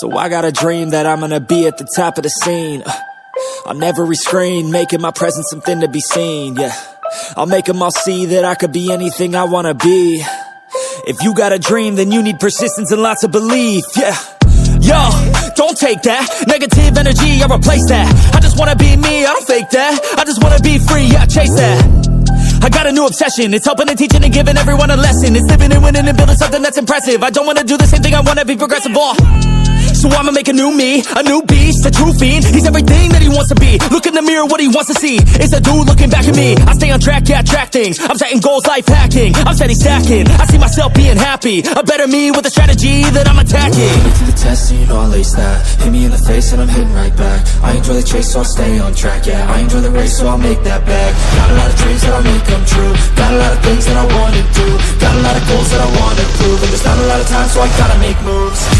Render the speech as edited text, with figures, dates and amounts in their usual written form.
So I got a dream that I'm gonna be at the top of the scene, on every screen, making my presence something to be seen, yeah. I'll make them all see that I could be anything I wanna be. If you got a dream, then you need persistence and lots of belief, yeah. Yo, don't take that negative energy, I replace that. I just wanna be me, I don't fake that. I just wanna be free, yeah, chase that. I got a new obsession, it's helping and teaching and giving everyone a lesson. It's living and winning and building something that's impressive. I don't wanna do the same thing, I wanna be progressive, so I'ma make a new me, a new beast, a true fiend. He's everything that he wants to be. Look in the mirror, what he wants to see is a dude looking back at me. I stay on track, yeah, track things. I'm setting goals, life hacking. I'm steady stacking. I see myself being happy. A better me with a strategy that I'm attacking. Put me to the test and you know I'll ace that. Hit me in the face and I'm hitting right back. I enjoy the chase so I'll stay on track, yeah. I enjoy the race so I'll make that bag. Got a lot of dreams that I'll make come true. Got a lot of things that I wanna do. Got a lot of goals that I wanna prove. And there's not a lot of time so I gotta make moves.